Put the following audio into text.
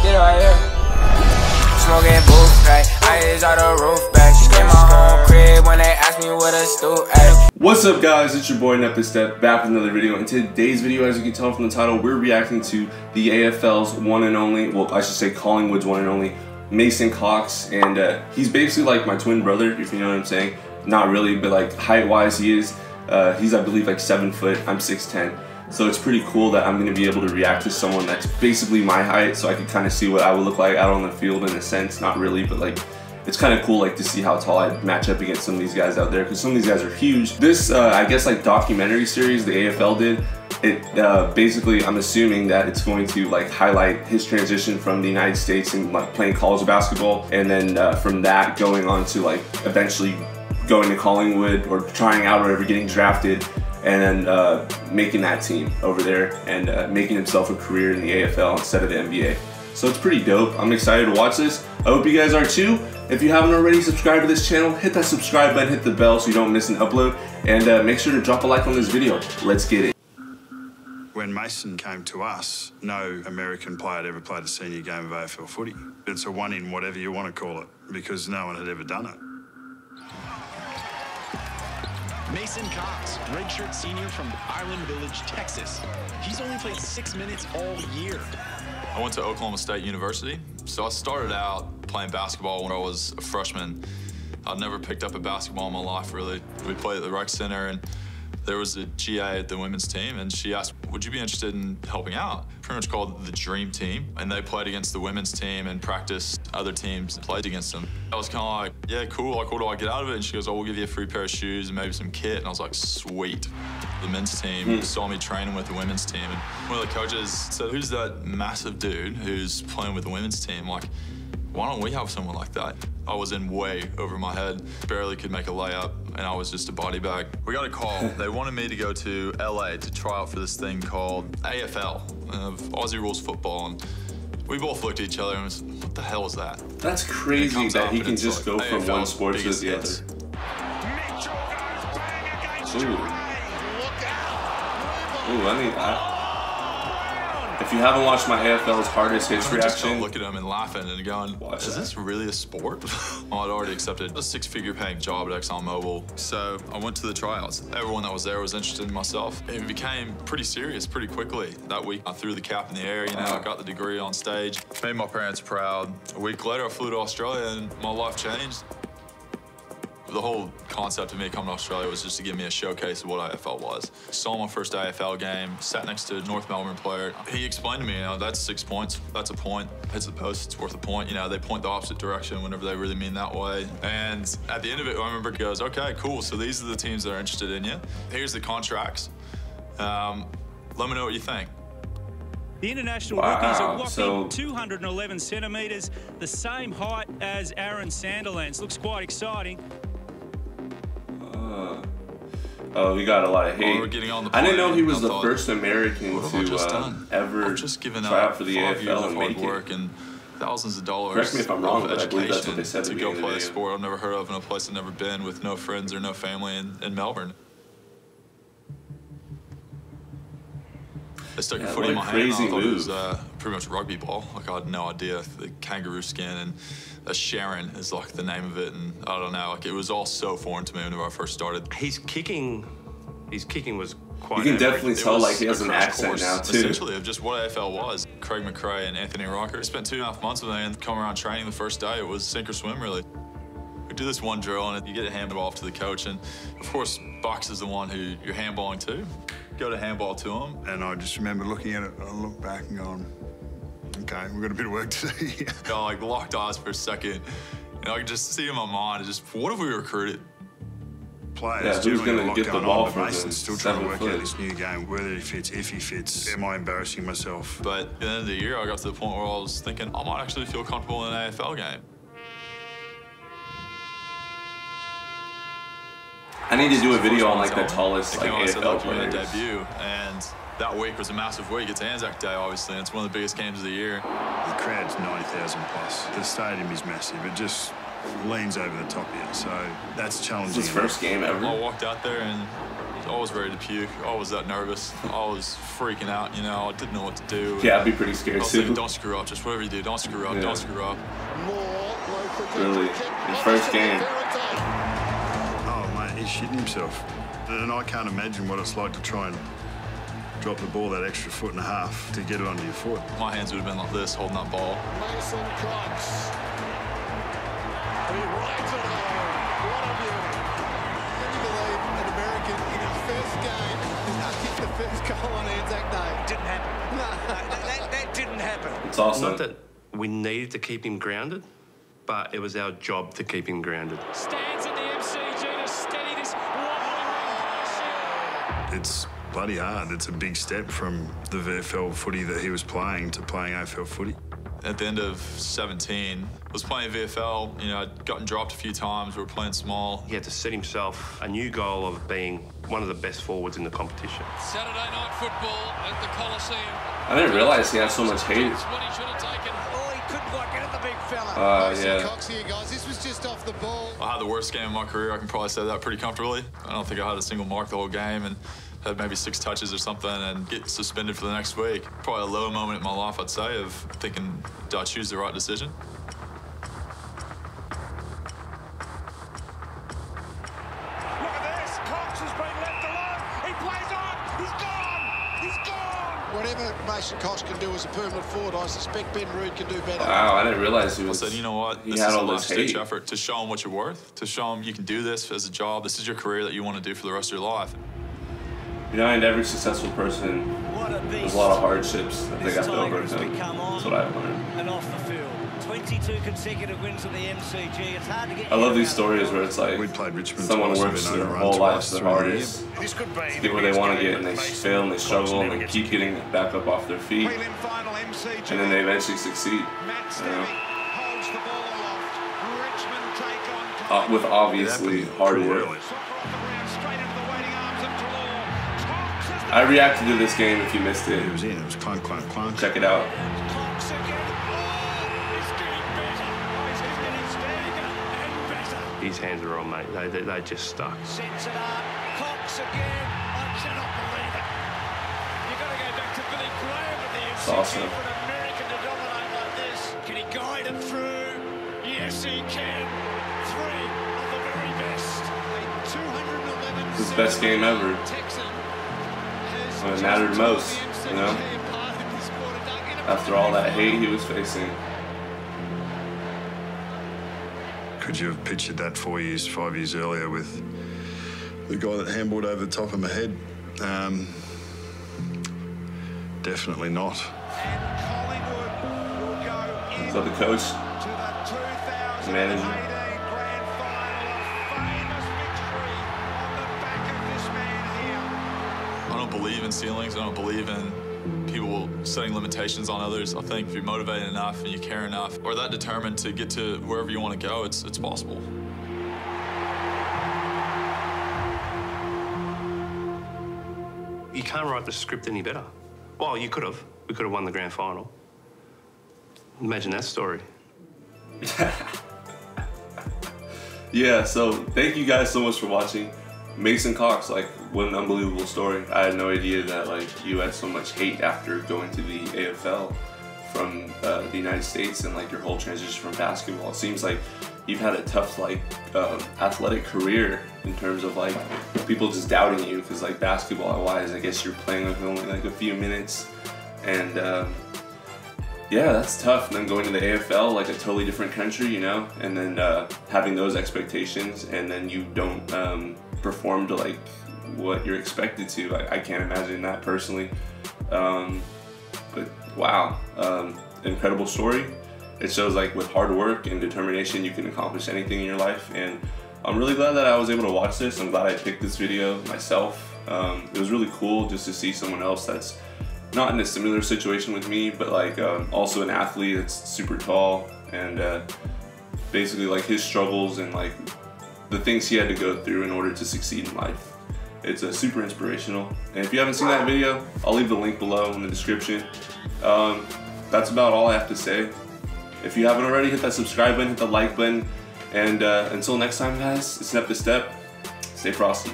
Get right here. Smoking booth, right? Eyes out the roof, back. In my home crib when they ask me what a stoop, ay. What's up, guys? It's your boy NepDaStep back with another video. In today's video, as you can tell from the title, we're reacting to the AFL's one and only, well, I should say Collingwood's one and only, Mason Cox. And he's basically like my twin brother, if you know what I'm saying. Not really, but like height-wise, he is. He's, I believe, like 7 foot. I'm 6'10". So it's pretty cool that I'm going to be able to react to someone that's basically my height, so I can kind of see what I would look like out on the field in a sense. Not really, but like, it's kind of cool like to see how tall I match up against some of these guys out there, because some of these guys are huge. This, I guess, like documentary series the AFL did, it basically, I'm assuming that it's going to like highlight his transition from the United States and like playing college basketball, and then from that going on to like eventually going to Collingwood or trying out or whatever, getting drafted, and then making that team over there and making himself a career in the AFL instead of the NBA. So it's pretty dope. I'm excited to watch this. I hope you guys are too. If you haven't already subscribed to this channel, hit that subscribe button, hit the bell so you don't miss an upload, and make sure to drop a like on this video. Let's get it. When Mason came to us, no American player had ever played a senior game of AFL footy. It's a one in whatever you want to call it, because no one had ever done it. Mason Cox, redshirt senior from Island Village, Texas. He's only played 6 minutes all year. I went to Oklahoma State University, so I started out playing basketball when I was a freshman. I'd never picked up a basketball in my life, really. We played at the rec center, and there was a GA at the women's team, and she asked, would you be interested in helping out? Pretty much called the Dream Team, and they played against the women's team and practiced other teams and played against them. I was kind of like, yeah, cool, like what do I get out of it? And she goes, oh, we'll give you a free pair of shoes and maybe some kit. And I was like, sweet. The men's team saw me training with the women's team, and one of the coaches said, who's that massive dude who's playing with the women's team? Like, why don't we have someone like that? I was in way over my head, barely could make a layup, and I was just a body bag. We got a call. They wanted me to go to LA to try out for this thing called AFL, Aussie Rules Football, and we both looked at each other and was, what the hell is that? That's crazy that he can just go from one sport to the other. Ooh, I need that. If you haven't watched my AFL's hardest hits reaction, look at him and laughing and going, is this really a sport? Well, I'd already accepted a 6-figure paying job at ExxonMobil, so I went to the tryouts. Everyone that was there was interested in myself. It became pretty serious pretty quickly. That week, I threw the cap in the air, you know, I got the degree on stage, made my parents proud. A week later, I flew to Australia and my life changed. The whole concept of me coming to Australia was just to give me a showcase of what AFL was. Saw my first AFL game, sat next to a North Melbourne player. He explained to me, you know, that's 6 points, that's a point. Hits the post, it's worth a point. You know, they point the opposite direction whenever they really mean that way. And at the end of it, I remember he goes, okay, cool, so these are the teams that are interested in you. Here's the contracts. Let me know what you think. The international rookies are whopping 211 centimetres, the same height as Aaron Sandilands. Looks quite exciting. Oh, he got a lot of hate. I didn't know he was the first American to ever try out for the AFL and make it. And thousands of dollars. Correct me if I'm wrong, but I believe that's what they said to go play a sport I've never heard of in a place I've never been, with no friends or no family in Melbourne. They stuck a footy in my hand, and I thought it was pretty much rugby ball. Like, I had no idea. The kangaroo skin, and a Sharon is like the name of it, and I don't know. Like, it was all so foreign to me whenever I first started. His kicking was quite. You can definitely tell like he has an accent now too. Essentially, of just what AFL was. Craig McRae and Anthony Rocker. I spent 2.5 months with them, and come around training the first day, it was sink or swim, really. We do this one drill, and you get it handed off to the coach, and of course, Bucks is the one who you're handballing to. Go to handball to him. And I just remember looking at it, I looked back and going, okay, we've got a bit of work to do here. I like locked eyes for a second, and I could just see in my mind, just, what if we recruited? Players who's going to get the ball from Mason's still trying to work out this new game, whether he fits, if he fits. Am I embarrassing myself? But at the end of the year, I got to the point where I was thinking, I might actually feel comfortable in an AFL game. I need to do a video on like the tallest like AFL players. Debut, and that week was a massive week. It's Anzac Day, obviously, and it's one of the biggest games of the year. The crowd's 90,000 plus. The stadium is massive. It just leans over the top here, so that's challenging. His first game ever. I walked out there and I was ready to puke. I was that nervous. I was freaking out, you know. I didn't know what to do. Yeah, I'd be pretty scared I was too. thinking, don't screw up. Just whatever you do, don't screw up. Don't screw up. Really, his first game. Oh, mate, he's shitting himself. And I can't imagine what it's like to try and drop the ball that extra foot and a half to get it onto your foot. My hands would have been like this, holding that ball. Mason Cox. He rides it home. What a beauty. Can you believe an American in his first game kicked the first goal on Anzac Day? Didn't happen. No, That didn't happen. It's awesome. Not that we needed to keep him grounded, but it was our job to keep him grounded. Stands at the MCG to steady this wobbling. It's bloody hard. It's a big step from the VFL footy that he was playing to playing AFL footy. At the end of 17, I was playing VFL. You know, I'd gotten dropped a few times. We were playing small. He had to set himself a new goal of being one of the best forwards in the competition. Saturday night football at the Coliseum. I didn't realize he had so much hate. It's what he should have taken. oh, he couldn't quite get at the big fella. Mason Yeah. Cox here, guys. This was just off the ball. I had the worst game of my career. I can probably say that pretty comfortably. I don't think I had a single mark the whole game and had maybe 6 touches or something and get suspended for the next week. Probably a low moment in my life, I'd say, of thinking, did I choose the right decision? Look at this. Cox has been left alone. He plays on. He's gone. He's gone. Whatever Mason Cox can do as a permanent forward, I suspect Ben Rood can do better. Wow, I didn't realize he I was. said, you know what? He This had is a all this last-ditch hate. effort to show them what you're worth, to show them you can do this as a job. This is your career that you want to do for the rest of your life. Behind every successful person, there's a lot of hardships that they got to overcome. That's what I've learned. And off the field. 22 consecutive wins at the MCG. It's hard to get. I love these stories where it's like We played Richmond someone twice, works we've been their overrun whole life, twice their through the hardest, This could be to get where they want to get, and they fail and they struggle and they keep getting back up off their feet, Final MCG. and then they eventually succeed. You know? holds the ball aloft. Richmond take on. With obviously hard Pretty work. early. I reacted to this game if you missed it. It was in. It was clunk, clunk, clunk. Check it out. His hands are on, mate. They just stuck. Sets it up. Cox again. I cannot believe it. You've got to go back to Billy Graham at the MCG awesome. for an American to dominate like this. Can he guide it through? Yes, he can. 3 of the very best. 211. It's his best game ever. When it mattered most, you know? After all that hate he was facing. Could you have pictured that 4 years, 5 years earlier with the guy that handballed over the top of my head? Definitely not. So the coach, the manager, I don't believe in ceilings. I don't believe in people setting limitations on others. I think if you're motivated enough and you care enough, or that determined to get to wherever you want to go, it's possible. You can't write the script any better. Well, you could have. We could have won the grand final. Imagine that story. Yeah, so thank you guys so much for watching. Mason Cox, like, what an unbelievable story. I had no idea that, like, you had so much hate after going to the AFL from the United States and, like, your whole transition from basketball. It seems like you've had a tough, like, athletic career in terms of, like, people just doubting you because, like, basketball-wise, I guess you're playing with only, like, a few minutes. And, yeah, that's tough. And then going to the AFL, like a totally different country, you know, and then having those expectations, and then you don't perform to like what you're expected to. I can't imagine that personally. But wow, incredible story. It shows like with hard work and determination, you can accomplish anything in your life. And I'm really glad that I was able to watch this. I'm glad I picked this video myself. It was really cool just to see someone else that's not in a similar situation with me, but like also an athlete that's super tall, and basically like his struggles and like the things he had to go through in order to succeed in life. It's super inspirational. And if you haven't seen that video, I'll leave the link below in the description. That's about all I have to say. If you haven't already, hit that subscribe button, hit the like button, and until next time guys, it's NepDaStep. Stay frosty.